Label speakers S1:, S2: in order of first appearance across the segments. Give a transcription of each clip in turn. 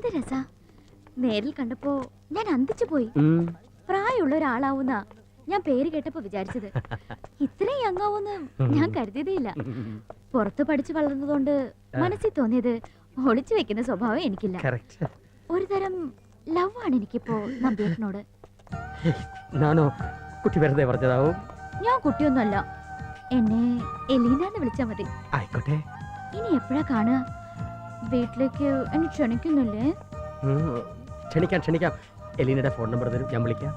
S1: എന്ത് രസാ. നേരിൽ കണ്ടപ്പോ ഞാൻ അന്തിച്ചു പോയി. പ്രായമുള്ള ഒരാളാവുന്ന ഞാൻ പേര് കേട്ടപ്പോ വിചാരിച്ചത്. ഇത്രയും യങ്ങാവൂന്ന് ഞാൻ കരുതിയതേയില്ല. പുറത്ത് പഠിച്ചു വളർന്നതുകൊണ്ട് മനസ്സിൽ തോന്നിയത് ഒളിച്ചു വെക്കുന്ന സ്വഭാവം എനിക്കില്ല. ഒരു തരം ലവ് ആണ് എനിക്കിപ്പോ നമ്പ്യേട്ടനോട്.
S2: ഞാനോ കുട്ടി വെറുതെ പറഞ്ഞതാവും.
S1: ഞാൻ കുട്ടിയൊന്നുമല്ല. എന്നെ എലീനാന്ന് വിളിച്ചാ മതി.
S2: ആയിക്കോട്ടെ.
S1: ഇനി എപ്പോഴാ കാണുക? വീട്ടിലേക്ക് എന്നെ ക്ഷണിക്കുന്നില്ലേ?
S2: ക്ഷണിക്കാം ക്ഷണിക്കാം. എലീനയുടെ ഫോൺ നമ്പർ തരും, ഞാൻ വിളിക്കാം.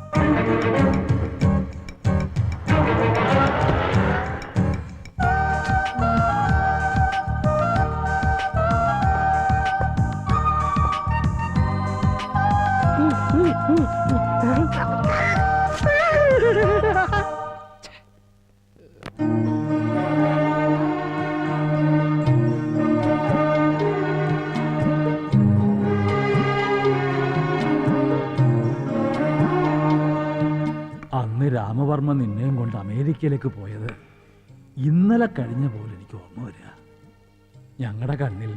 S3: അന്ന് രാമവർമ്മ നിന്നെയും കൊണ്ട് അമേരിക്കയിലേക്ക് പോയത് ഇന്നലെ കഴിഞ്ഞ പോലെ എനിക്ക് ഓർമ്മ വരിക. ഞങ്ങളുടെ കണ്ണിൽ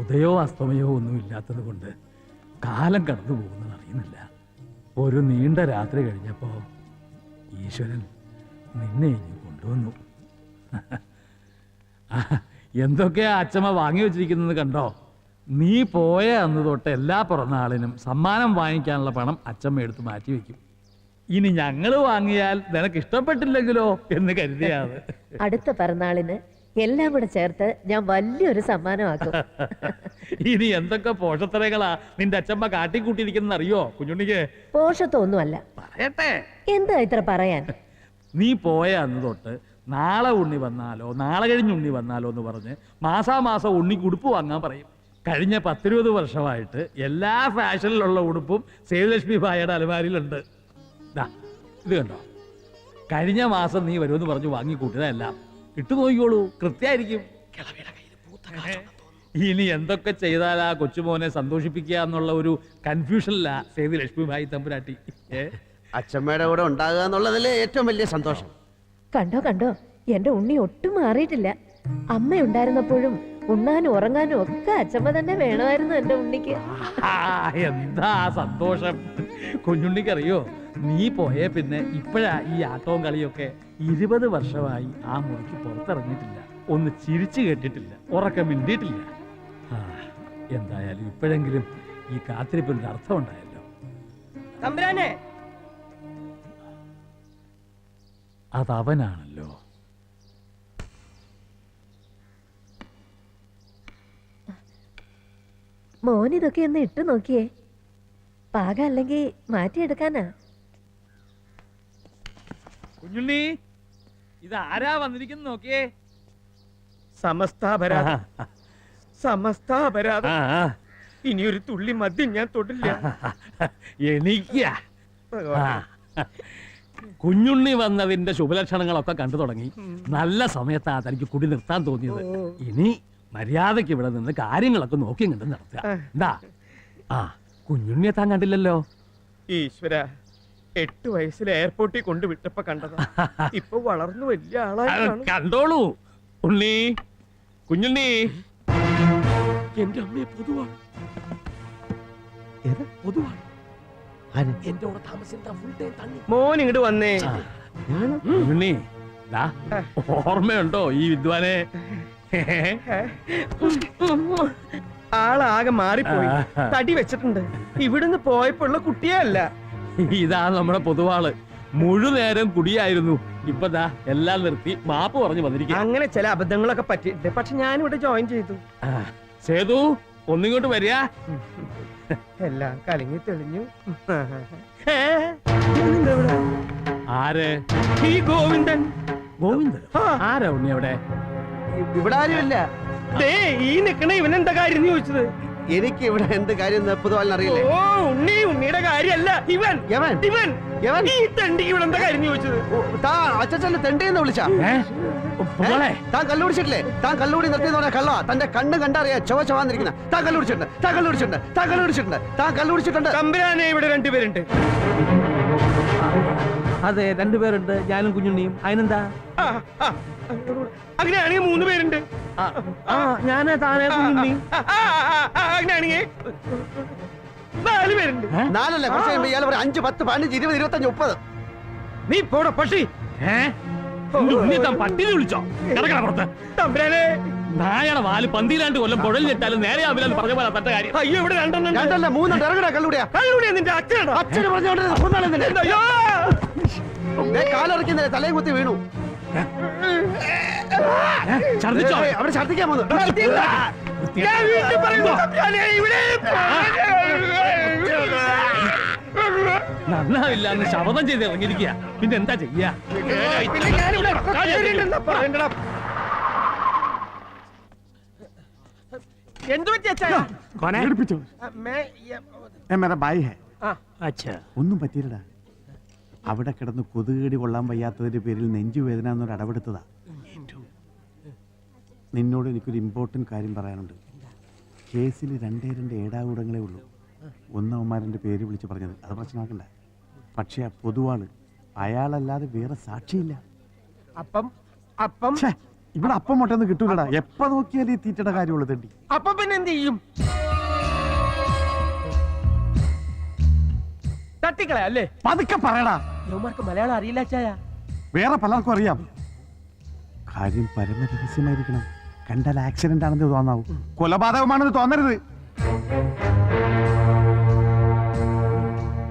S3: ഉദയോ അസ്തമയോ ഒന്നും ഇല്ലാത്തത് കൊണ്ട് കാലം കടന്നു പോകുന്നത് അറിയുന്നില്ല. ഒരു നീണ്ട രാത്രി കഴിഞ്ഞപ്പോൾ ഈശ്വരൻ നിന്നെ ഇങ്ങ് കൊണ്ടുവന്നു. എന്തൊക്കെയാ അച്ഛമ്മ വാങ്ങി വെച്ചിരിക്കുന്നത് കണ്ടോ? നീ പോയ അന്ന് തൊട്ട് എല്ലാ പിറന്നാളിനും സമ്മാനം വാങ്ങിക്കാനുള്ള പണം അച്ഛമ്മ എടുത്ത് മാറ്റി വെക്കും. ഇനി ഞങ്ങള് വാങ്ങിയാൽ നിനക്ക് ഇഷ്ടപ്പെട്ടില്ലെങ്കിലോ എന്ന് കരുതിയാണ്.
S4: അടുത്ത പിറന്നാളിന് എല്ലാം കൂടെ ചേർത്ത് ഞാൻ വലിയൊരു സമ്മാനമാക്കും.
S3: ഇനി എന്തൊക്കെ പോഷത്തരങ്ങളാ നിന്റെ അച്ഛമ്മ കാട്ടിക്കൂട്ടിയിരിക്കുന്ന അറിയോ കുഞ്ഞുണ്ണിക്ക്?
S4: പോഷത്തൊന്നുമല്ല.
S3: പറയട്ടെ.
S4: എന്താ ഇത്ര പറയാൻ?
S3: നീ പോയ അന്ന് തൊട്ട് നാളെ ഉണ്ണി വന്നാലോ നാളെ കഴിഞ്ഞ് ഉണ്ണി വന്നാലോ എന്ന് പറഞ്ഞ് മാസാമാസം ഉണ്ണിക്ക് ഉടുപ്പ് വാങ്ങാൻ പറയും. കഴിഞ്ഞ 10-20 വർഷമായിട്ട് എല്ലാ ഫാഷനിലുള്ള ഉടുപ്പും സേതുലക്ഷ്മി ഭായയുടെ അലമാരിയിലുണ്ട്. ഇത് കണ്ടോ? കഴിഞ്ഞ മാസം നീ വരുമെന്ന് പറഞ്ഞു വാങ്ങിക്കൂട്ടിയതെല്ലാം ഇട്ടു നോക്കിക്കോളൂ, കൃത്യമായിരിക്കും. ഇനി എന്തൊക്കെ ചെയ്താലാ കൊച്ചുമോനെ സന്തോഷിപ്പിക്കുക എന്നുള്ള ഒരു കൺഫ്യൂഷനില്ല സേതുലക്ഷ്മി ഭായി തമ്പുരാട്ടി.
S5: അച്ഛമ്മയുടെ കൂടെ ഉണ്ടാകുക എന്നുള്ളതിലെ ഏറ്റവും വലിയ സന്തോഷം.
S4: കണ്ടോ കണ്ടോ, എന്റെ ഉണ്ണി ഒട്ടും മാറിയിട്ടില്ല. അമ്മ ഉണ്ടായിരുന്നപ്പോഴും ഉണ്ണാനും ഉറങ്ങാനും ഒക്കെ അച്ഛമ്മ തന്നെ വേണമായിരുന്നു എന്റെ ഉണ്ണിക്ക്.
S3: എന്താ സന്തോഷം കുഞ്ഞുണ്ണിക്കറിയോ? നീ പോയേ പിന്നെ ഇപ്പോഴാ ഈ ആട്ടവും കളിയൊക്കെ. 20 വർഷമായി ആ മുറിക്ക് പുറത്തിറങ്ങിയിട്ടില്ല, ഒന്ന് ചിരിച്ചു കേട്ടിട്ടില്ല, ഉറക്കം മിണ്ടിയിട്ടില്ല. എന്തായാലും ഇപ്പോഴെങ്കിലും ഈ കാത്തിരിപ്പിന് അർത്ഥം ഉണ്ടായല്ലോ. അതവനാണല്ലോ.
S4: മോനിതൊക്കെ ഒന്ന് ഇട്ടു നോക്കിയേ. പാകം അല്ലെങ്കിൽ മാറ്റിയെടുക്കാനാ.
S3: കുഞ്ഞുണ്ണി, ഇതാരാ വന്നിരിക്കുന്നു നോക്കിയേ.
S2: സമസ്താപരാധം. ഇനിയൊരു തുള്ളി മദ്യം ഞാൻ തൊടില്ല.
S3: എനിക്കാ കുഞ്ഞുണ്ണി വന്നതിന്റെ ശുഭലക്ഷണങ്ങളൊക്കെ കണ്ടു തുടങ്ങി. നല്ല സമയത്താ തനിക്ക് കുടി നിർത്താൻ തോന്നിയത്. ഇനി മര്യാദക്ക് ഇവിടെ നിന്ന് കാര്യങ്ങളൊക്കെ നോക്കി കണ്ട് നടത്തുക. എന്താ? കുഞ്ഞുണ്ണിയെ താൻ കണ്ടില്ലല്ലോ.
S2: ഈശ്വര, 8 വയസ്സിൽ എയർപോർട്ടിൽ കൊണ്ടുവിട്ടപ്പോ കണ്ടതാ. ഇപ്പൊ വളർന്നു വലിയ ആളായി.
S3: കണ്ടോളൂ ഉണ്ണി. കുഞ്ഞുണ്ണി
S2: എന്റെ അമ്മയെ പൊതുവാണ്.
S5: എന്റെ കൂടെ
S2: മോൻ ഇങ്ങോട്ട് വന്നേ.
S3: കുഞ്ഞുണ്ണി, ഓർമ്മയുണ്ടോ ഈ വിദ്വാനെ?
S2: ആളാകെ മാറിപ്പോയി, തടി വെച്ചിട്ടുണ്ട്. ഇവിടുന്ന് പോയപ്പോഴുള്ള കുട്ടിയേ അല്ല.
S3: ഇതാ നമ്മുടെ പൊതുവാള്. മുഴുനേരം കുടിയായിരുന്നു. ഇപ്പൊ ദാ എല്ലാം നിർത്തി മാപ്പ് പറഞ്ഞു വന്നിരിക്കും.
S2: അങ്ങനെ ചില അബദ്ധങ്ങളൊക്കെ പറ്റിയിട്ടുണ്ട്. പക്ഷെ ഞാനിവിടെ ജോയിൻ ചെയ്തു.
S3: സേതു, ഒന്നിങ്ങോട്ട് വരിക.
S2: എല്ലാം കലങ്ങി തെളിഞ്ഞു.
S3: ആര്?
S2: ഈ ഗോവിന്ദൻ.
S3: ഗോവിന്ദൻ? ആരാ ഉണ്ണി അവിടെ?
S5: ഇവിടെ ആരുമില്ല.
S2: ഈ നിക്കണ ഇവനെന്താ കാര്യം ചോദിച്ചത്?
S5: എനിക്ക് ഇവിടെ എന്ത് കാര്യം പൊതുവാളിന് അറിയില്ലേ?
S2: ഓ, ഉണ്ണിയുടെ കാര്യല്ല ഇവൻ. ഈ തണ്ടിക്ക് ഇവിടെ എന്താ കാര്യം ചോദിച്ചത്?
S5: അച്ഛനെ തെണ്ടിന്ന് വിളിച്ചാ? താൻ കല്ലുപിടിച്ചിട്ടില്ലേ? താൻ കല്ലുപിടി നിർത്തിയെന്ന് പറഞ്ഞാൽ കള്ള. തന്റെ കണ്ണ് കണ്ടറിയാ ചൊവ്വാന്നിരിക്കുന്ന. താൻ കല്ലുപിടിച്ചിട്ടുണ്ട്.
S2: തമ്പുരാനെ, ഇവിടെ 2 പേരുണ്ട്.
S6: അതെ, 2 പേരുണ്ട്, ഞാനും കുഞ്ഞുണ്ണിയും. അതിനെന്താ?
S2: അങ്ങനെയാണെങ്കിൽ 3 പേരുണ്ട്.
S5: ഞാനേ താനേ കുഞ്ഞുണ്ണി.
S2: അങ്ങനെയാണെങ്കിൽ 4 പേരുണ്ട്.
S5: 4 അല്ല, കുറച്ച് കഴിയുമ്പോ ഇയാൾ ഒരു 5, 10, 15, 20, 25, 30.
S3: നീ പോട പക്ഷി. ഉണ്ണി താൻ പട്ടിനെ വിളിച്ചോ? കിടക്കണ പുറത്ത്.
S2: തമ്പുരാനെ,
S3: നായയുടെ വാല് പന്തിയിലാണ്ട് കൊല്ലം പുഴലിട്ടാലും നേരെ ആവില്ലെന്ന് പറഞ്ഞ പോലെ തന്റെ കാര്യം.
S2: അയ്യോ ഇവിടെ 2
S5: 2 മൂന്ന് ഇറങ്ങടാ കള്ളുടിയാ.
S2: കള്ളുകൂടിയാ നിന്റെ അച്ഛനാണോ?
S5: അച്ഛന് പറഞ്ഞോണ്ട്
S2: അയ്യോ
S5: കാലിറക്കുന്നില്ല, തലയും കുത്തി വീണു.
S3: ഛർദിച്ചോ?
S5: അവിടെ ഛർദിക്കാൻ പോകുന്നു.
S2: ഞാൻ വീണ്ടും പറയുന്നു തമ്പുരാനെ, ഇവിടെ
S3: നന്നാവില്ല എന്ന് ശപഥം ചെയ്ത് ഇറങ്ങിയിരിക്കുക. പിന്നെ എന്താ ചെയ്യാ?
S2: പിന്നെ ഞാനിവിടെ കയറിയിട്ടുണ്ടെന്നാ പറയണ്ടടാ. എന്ത് പറ്റി അച്ഛാ?
S6: ഒന്നും പറ്റിയില്ലടാ. അവിടെ കിടന്ന് കൊതുകേടി കൊള്ളാൻ വയ്യാത്തതിന്റെ പേരിൽ നെഞ്ചുവേദന എന്നൊരു അടവെടുത്തതാ. നിന്നോട് എനിക്കൊരു ഇമ്പോർട്ടന്റ് കാര്യം പറയാനുണ്ട്. കേസിൽ 2 ഏടാകൂടങ്ങളേ ഉള്ളൂ. ഒന്നവന്മാരൻ്റെ പേര് വിളിച്ച് പറഞ്ഞത് അത് പ്രശ്നമാക്കണ്ട. പക്ഷേ ആ പൊതുവാള് അയാളല്ലാതെ വേറെ സാക്ഷിയില്ല.
S2: അപ്പം അപ്പം
S6: ഛേ, ഇവിടെ അപ്പം മുട്ടൊന്നും കിട്ടൂലടാ. എപ്പ നോക്കിയാലും ഈ തീറ്റയുടെ കാര്യമുള്ളൂ തണ്ടി.
S2: അപ്പം പിന്നെ എന്ത് ചെയ്യും? തട്ടിക്കളയാ അല്ലേ?
S6: പതുക്കെ പറയടാ.
S2: യവന്മാർക്ക് മലയാളം അറിയില്ല അച്ചായ.
S6: വേറെ പലർക്കും അറിയാം. കാര്യം പരമരഹസ്യമായിരിക്കണം. കണ്ടാൽ ആക്സിഡന്റ് ആണെന്ന് തോന്നാവൂ. കൊലപാതകമാണെന്ന് തോന്നരുത്.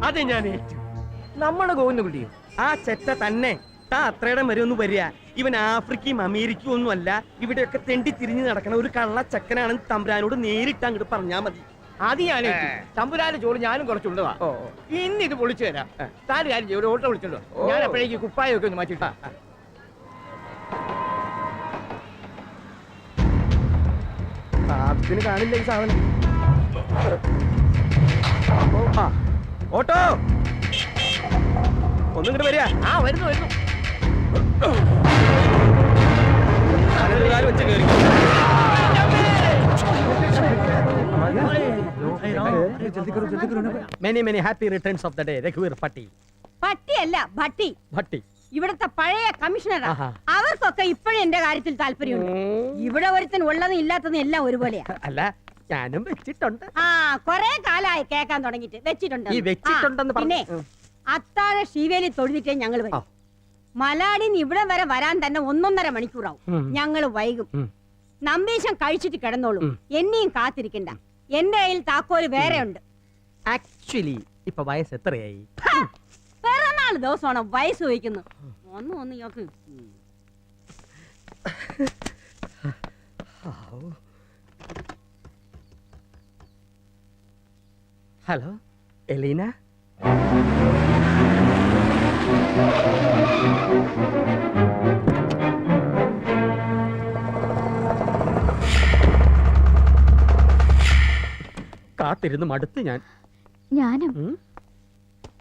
S2: അത് ഞാൻ ഏറ്റു. നമ്മുടെ ഗോവിന്ദകുട്ടിയും ആ ചെറ്റ തന്നെ താ അത്രയുടെ വരെ ഒന്ന് വരിക. ഇവൻ ആഫ്രിക്കയും അമേരിക്കയും ഒന്നും അല്ല, ഇവിടെയൊക്കെ തെണ്ടി തിരിഞ്ഞ് നടക്കണ ഒരു കള്ള ചക്കനാണെന്ന് തമ്പുരാനോട് നേരിട്ട് അങ്ങോട്ട് പറഞ്ഞാ മതി.
S7: അത് ഞാൻ തമ്പുരാന്റെ ചോറ് ഞാനും കുറച്ചുള്ളതാ. ഇന്ന് ഇത് പൊളിച്ചു തരാം. താൻ കാര്യം ചെയ്യും, ഒരു ഓട്ടോ വിളിച്ചോളൂ. ഞാൻ അപ്പോഴേക്ക് കുപ്പായൊക്കെ ഒന്ന് മാറ്റിട്ടാ.
S2: സാധനത്തിന് കാണില്ല ഈ സാധനം. ഓട്ടോ ഒന്നും ഇങ്ങോട്ട് വരിക.
S7: വരുന്നു വരുന്നു.
S2: വെച്ച് കയറി. Many many happy returns of the day രഘുവീർ പട്ടി.
S8: പട്ടിയല്ല ഭട്ടി.
S2: ഭട്ടി
S8: ഇവിടുത്തെ പഴയ കമ്മീഷണറാ.
S2: ആഹാ.
S8: അവർക്കൊക്കെ ഇപ്പോഴും എന്റെ കാര്യത്തിൽ താല്പര്യമുണ്ട്. ഇവിടെ ഒരുത്തൻ ഉള്ളതും ഇല്ലാത്തതും എല്ലാം ഒരുപോലെയാ.
S2: അല്ല, ഞാനും വെച്ചിട്ടുണ്ട്.
S8: ആ കൊറേ കാലായി കേക്കാൻ തുടങ്ങിട്ട്. വെച്ചിട്ടുണ്ട്.
S2: ഈ വെച്ചിട്ടുണ്ടെന്ന്
S8: പിന്നെ അത്താഴ ശീവേലി തൊഴുതിട്ടേ ഞങ്ങൾ വരും. മലാടിന്ന് ഇവിടെ വരെ വരാൻ തന്നെ 1.5 മണിക്കൂറാവും. ഞങ്ങള് വൈകും. നമ്പീശം കഴിച്ചിട്ട് കിടന്നോളൂ. എന്നെയും കാത്തിരിക്കണ്ട. എന്റെ കയ്യിൽ താക്കോല് വേറെ ഉണ്ട്.
S2: ആക്ച്വലി ഇപ്പൊ വയസ്സ് എത്രയായി?
S8: പിറന്നാള് ദിവസമാണ് വയസ്സ് ചോദിക്കുന്നു. ഒന്ന് ഞോക്ക്.
S2: Hello Elina. കാത്തിരുന്ന് മടുത്ത്
S1: ഞാനും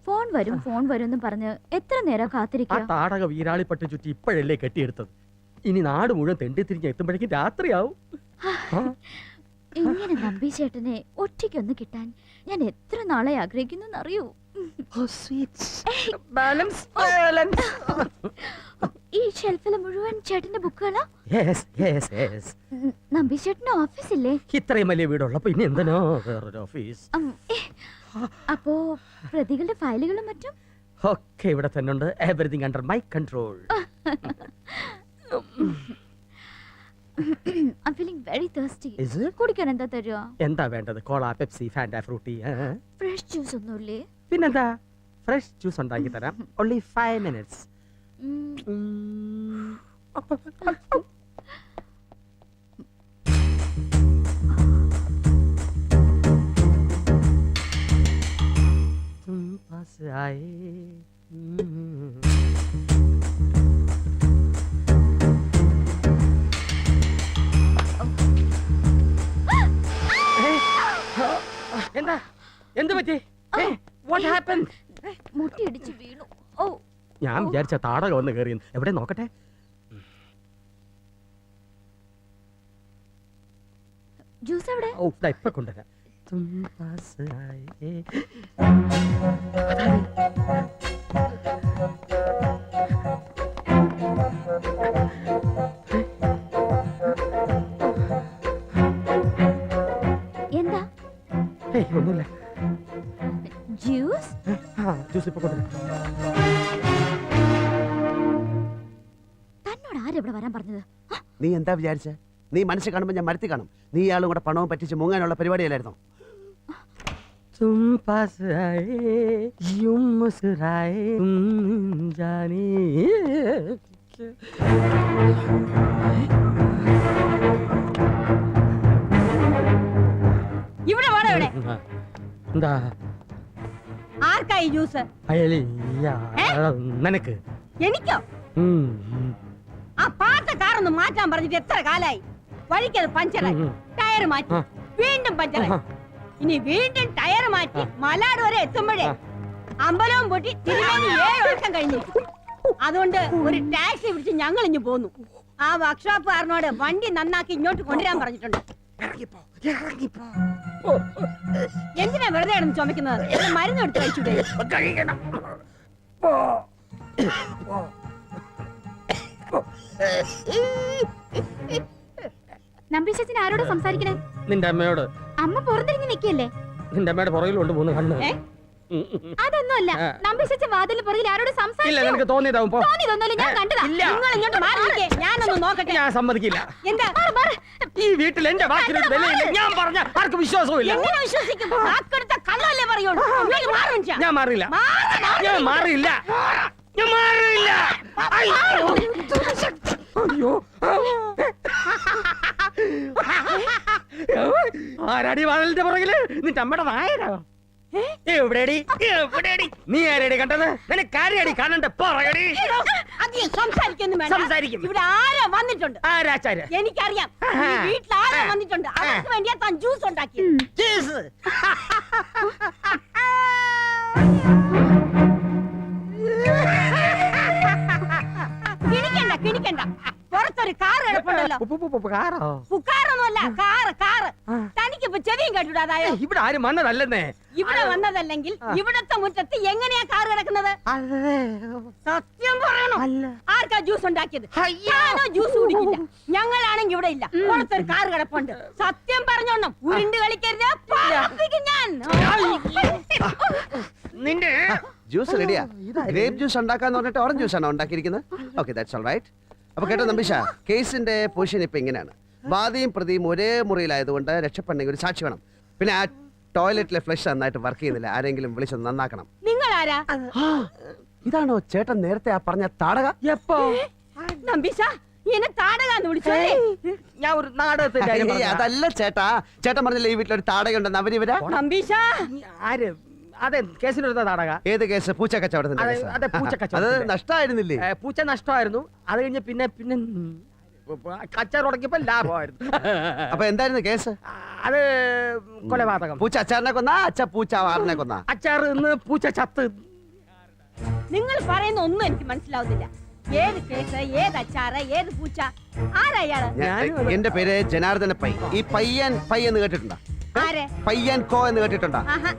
S1: ഫോൺ വരും എന്ന് പറഞ്ഞ് എത്ര നേരം
S2: ആ
S1: കാത്തിരിക്കുക.
S2: താടക വീരാളിപ്പട്ട് ചുറ്റി ഇപ്പോഴല്ലേ കെട്ടിയെടുത്തത്. ഇനി നാട് മുഴുവൻ തെണ്ടി തിരിഞ്ഞ് എത്തുമ്പോഴേക്കും രാത്രിയാവും.
S1: ഇങ്ങനെ നമ്പീശേട്ടനെ ഒറ്റയ്ക്കൊന്ന് കിട്ടാൻ ഞാൻ എത്ര നാളെ ആഗ്രഹിക്കുന്നു അറിയൂ. ഈ ഷെൽഫില് മുഴുവൻ ചേട്ടന്റെ ബുക്കുകളാ? നമ്പീശേട്ടന് ഓഫീസില്ലേ?
S2: ഇത്രയും വലിയ വീടുള്ളപ്പോ ഇനി എന്തിനോ വേറൊരു ഓഫീസ്?
S1: അപ്പോ പ്രതികളുടെ ഫയലുകളും മറ്റും
S2: ഒക്കെ ഇവിടെ തന്നെ ഉണ്ട്. Everything under my control.
S1: I'm feeling very thirsty.
S2: Is it?
S1: കുടിക്കാൻ എന്താ തരുക?
S2: എന്താ വേണ്ടത്? Cola, Pepsi, Fanta, Frooti?
S1: Fresh juice ഒന്നുമില്ലേ?
S2: പിന്നെന്താ, ഫ്രഷ് ജ്യൂസ് ഉണ്ടാക്കി തരാം. only 5 minutes. तुम पास आए. എന്താ, എന്ത് പറ്റി? What happened?
S1: മുട്ടിയിടിച്ച് വീണു. ഓ,
S2: ഞാൻ വിചാരിച്ച താടക വന്ന് കയറി. എവിടെ നോക്കട്ടെ.
S1: ജ്യൂസ് എവിടെ?
S2: ഓ, ഇപ്പൊ കൊണ്ടുവരാം. तुम पास आए.
S1: ജ്യൂസ്?
S2: ജ്യൂസ് ഇപ്പൊ കൊണ്ടുവരാം.
S1: തന്നോട് ആരെവിടെ വരാൻ പറഞ്ഞത്?
S5: നീ എന്താ വിചാരിച്ച? നീ മനസ്സിൽ കാണുമ്പോൾ ഞാൻ മരത്തി കാണും. നീ ഇയാളും കൂടെ പണവും പറ്റിച്ച് മുങ്ങാനുള്ള പരിപാടിയല്ലായിരുന്നോ?
S2: तुम पास आए यूं मुस्कुराए तुम जाने
S8: ഇവിടെ വേണം ഇവിടെ.
S2: എന്താ
S8: ആർക്കായി ജ്യൂസ്?
S2: അയലി നിനക്ക്
S8: എനിക്കോ? ആ പാട്ട കാറൊന്ന് മാറ്റാൻ പറഞ്ഞിട്ട് എത്ര കാലായി? വഴിക്കത് പഞ്ചറായി, ടയർ മാറ്റി, വീണ്ടും പഞ്ചറായി, ഇനി വീണ്ടും ടയർ മാറ്റി മലാട് വരെ എത്തുമ്പോഴേ അമ്പലവും പൊട്ടി തിരുമേനി 7 വർഷം കഴിഞ്ഞു. അതുകൊണ്ട് ഒരു ടാക്സി പിടിച്ച് ഞങ്ങൾ ഇഞ്ഞു പോന്നു. ആ വർക്ക്ഷോപ്പുകാരനോട് വണ്ടി നന്നാക്കി ഇങ്ങോട്ട് കൊണ്ടുവരാൻ പറഞ്ഞിട്ടുണ്ട്. എന്തിനാ വെറുതെ കിടന്ന് ചുമക്കുന്നത്? മരുന്ന് എടുത്ത് കഴിച്ചൂടെ?
S1: നമ്പീശച്ചൻ ആരോട് സംസാരിക്കണേ?
S2: നിന്റെ അമ്മയോട്.
S1: അമ്മ പുറത്തിരിഞ്ഞ് നിൽക്കല്ലേ?
S2: നിന്റെ അമ്മയുടെ പുറകിലുണ്ട് 3 കണ്ണ്.
S1: അതൊന്നുമല്ല, നമ്പീശച്ചൻ വാതിൽ പുറകിൽ ആരോട്
S2: ഇല്ല,
S1: സംസാരിച്ചു?
S2: നിനക്ക് തോന്നിയതാവും. പോ.
S1: തോന്നിയതൊന്നുമല്ല, ഞാൻ കണ്ടതാ.
S2: ഇല്ല.
S8: നിങ്ങൾ ഇങ്ങോട്ട് മാറി നിൽക്കേ, ഞാനൊന്ന് നോക്കട്ടെ.
S2: ഞാൻ സമ്മതിക്കില്ല.
S8: എന്താ?
S2: ഈ വീട്ടിൽ എന്റെ വാക്കിനൊരു വിലയില്ല. ഞാൻ പറഞ്ഞ ആർക്കും വിശ്വാസവും
S8: എങ്ങനെ വിശ്വസിക്കും? നാക്കെടുത്ത കള്ളല്ലേ പറയുള്ളൂ. ഇങ്ങോട്ട് മാറ് മനുഷ്യ.
S2: ഞാൻ മാറില്ല.
S8: മാറ്, മാറ്.
S2: ഞാൻ മാറില്ല. ഞാൻ മാറില്ല. അയ്യോ, ആരാടി വാതിലിന്റെ പുറകില്? നിന്റെ അമ്മയുടെ നായരോ? എവിടെടി? എവിടെടി? നീ ആരടി കണ്ടത്? നിനക്ക് ആരെയടി കാണണ്ട? പറയടി.
S8: അധികം സംസാരിക്കൊന്നും വേണ്ട.
S2: സംസാരിക്കും.
S8: ഇവിടെ ആരോ വന്നിട്ടുണ്ട്.
S2: ആരാച്ചാര്?
S8: എനിക്കറിയാം. ഈ വീട്ടിൽ ആരോ വന്നിട്ടുണ്ട്. അവർക്ക് വേണ്ടിയാ താൻ ജ്യൂസ് ഉണ്ടാക്കി.
S2: ജ്യൂസ്?
S8: കിണിക്കണ്ട, കിണിക്കണ്ട. പുറത്തൊരു കാർ കിടപ്പുണ്ടല്ലോ.
S2: കാറോ?
S8: പുക്കാറൊന്നുമല്ല, കാറ്, കാറ്. തനിക്കിപ്പോ ചെവിയും കേട്ടുടാതായോ?
S2: ഇവിടെ ആരും വന്നതല്ലെന്നേ.
S8: ഇവിടെ വന്നതല്ലെങ്കിൽ ഇവിടത്തെ മുറ്റത്ത് എങ്ങനെയാ കാർ കിടക്കുന്നത്? സത്യം പറയണോ? ആർക്കാ ജ്യൂസ് ഉണ്ടാക്കിയത്? ഞാനോ ജ്യൂസ് കുടിക്കില്ല. ഞങ്ങളാണെങ്കിൽ ഇവിടെ ഇല്ല. പുറത്തൊരു കാർ കിടപ്പുണ്ട്. സത്യം പറഞ്ഞോണം, ഉരുണ്ട് കളിക്കരുത്. പറപ്പിക്കും ഞാൻ.
S2: നിന്റെ
S5: ജ്യൂസ് റെഡിയാ. ഗ്രേപ്പ് ജ്യൂസ് ഉണ്ടാക്കാന്ന് പറഞ്ഞിട്ട് ഓറഞ്ച് ജ്യൂസ് ആണോ ഉണ്ടാക്കിയിരിക്കുന്നത്? Okay, that's all right. അപ്പൊ കേട്ടോ നമ്പീശ, കേസിന്റെ പൊസിഷൻ ഇപ്പൊ ഇങ്ങനെയാണ്. വാദിയും പ്രതിയും ഒരേ മുറിയിലായതുകൊണ്ട് രക്ഷപ്പെടണമെങ്കിൽ ഒരു സാക്ഷി വേണം. പിന്നെ ആ ടോയ്ലറ്റിലെ ഫ്ലഷ് നന്നായിട്ട് വർക്ക് ചെയ്യുന്നില്ല. ആരെങ്കിലും വിളിച്ചൊന്ന് നന്നാക്കണം.
S8: നിങ്ങൾ ആരാ?
S5: ഇതാണോ ചേട്ടൻ നേരത്തെ ആ പറഞ്ഞ താടക?
S2: എപ്പോ?
S8: നമ്പീശ, എന്നെ താടകാന്ന് വിളിച്ചോളേ.
S2: ഞാൻ ഒരു നാടകത്തിന്റെ കാര്യം
S5: ഏയ്, അതല്ല ചേട്ടാ. ചേട്ടൻ പറഞ്ഞില്ല ഈ വീട്ടിലൊരു താടകയുണ്ടെന്ന്. അവരിവരാ?
S8: നമ്പീശ,
S2: ആര്? അതെ, കേസിനെടുത്ത നാടക.
S5: ഏത് കേസ്? പൂച്ച കച്ചവടത്തിന്റെ
S2: അതെ,
S5: കേസ്.
S2: അതെ, പൂച്ച
S5: അത്
S2: കച്ചവടത്തിന്റെ.
S5: നഷ്ടമായിരുന്നില്ലേ?
S2: പൂച്ച നഷ്ടമായിരുന്നു. അത് കഴിഞ്ഞ് പിന്നെ കച്ചവടം തുടങ്ങിയപ്പോ ലാഭമായിരുന്നു.
S5: അപ്പൊ എന്തായിരുന്നു കേസ്?
S2: അത് കൊലപാതകം.
S5: പൂച്ച അച്ചാറിനെ കൊന്നാ? അച്ഛ പൂച്ച ആറിനെ കൊന്നാ?
S2: അച്ചാറ് ഇന്ന് പൂച്ച ചത്ത്.
S8: നിങ്ങൾ പറയുന്ന ഒന്നും എനിക്ക് മനസ്സിലാവുന്നില്ല. ഏത് കേസ്, ഏത് അച്ചാറ്, ഏത് പൂച്ച? ആരാ അയാള്?
S5: എന്റെ പേര് ജനാർദ്ദന പൈ. ഈ പയ്യൻ പൈ എന്ന് കേട്ടിട്ടുണ്ടോ?
S8: ആരെ?
S5: പയ്യൻ കോ എന്ന് കേട്ടിട്ടുണ്ടോ?
S8: ആഹാ.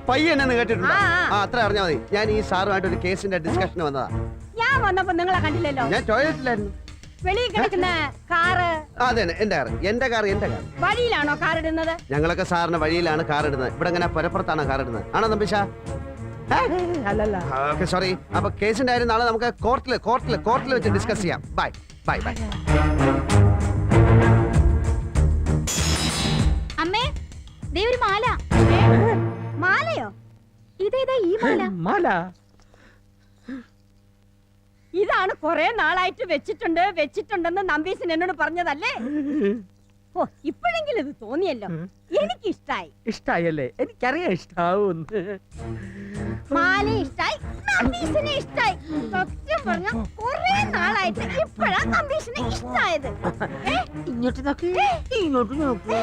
S5: പയ്യൻ എന്ന് കേട്ടിട്ടുണ്ടോ?
S8: ആ.
S5: അത്ര അറിഞ്ഞാൽ മതി. ഞാൻ ഈ സാറുമായിട്ട് ഒരു കേസിന്റെ ഡിസ്കഷന് വന്നതാ.
S8: ഞാൻ വന്നപ്പോ നിങ്ങളെ കണ്ടില്ലല്ലോ.
S5: ഞാൻ ടോയ്ലറ്റിലായിരുന്നു.
S8: വെളിയിൽ കിടക്കുന്ന കാറ്
S5: അതെ, എന്റെ കാർ. എന്റെ കാർ.
S8: വഴിയിലാണോ കാർ ഇടുന്നത്?
S5: ഞങ്ങളൊക്കെ സാറിന് വഴിയിലാണ് കാർ ഇടുന്നത്. ഇവിടെ ഇങ്ങനെ പുരപ്പുറത്താണ് കാർ ഇടുന്നത്. ആണോ നമ്പീശ?
S2: അല്ലല്ല.
S5: Okay, sorry. അപ്പൊ കേസിന്റെ കാര്യം നാളെ നമുക്ക് കോർട്ടിൽ വെച്ച് ഡിസ്കസ് ചെയ്യാം. Bye bye bye.
S1: അമ്മേ, ദേ ഒരു മാല.
S8: മാലയോ?
S1: ഇതേതാ ഈ മാല?
S2: മാല?
S8: ഇതാണ് കുറെ നാളായിട്ട് വെച്ചിട്ടുണ്ടെന്ന് നമ്പീശൻ എന്നോട് പറഞ്ഞതല്ലേ? ഓ, ഇപ്പോഴെങ്കിലും ഇത് തോന്നിയല്ലോ. എനിക്ക് ഇഷ്ടായി.
S2: ഇഷ്ടായല്ലേ? എനിക്കറിയാം ഇഷ്ടാവൂന്ന്.
S8: മാല ഇഷ്ടായി, നമ്പീശനെ ഇഷ്ടായി. സത്യം പറഞ്ഞ കുറെ നാളായിട്ട് ഇപ്പോഴാ നമ്പീശനെ ഇഷ്ടായത്.
S2: ഇങ്ങോട്ട് നോക്ക്, ഇങ്ങോട്ട് നോക്ക്.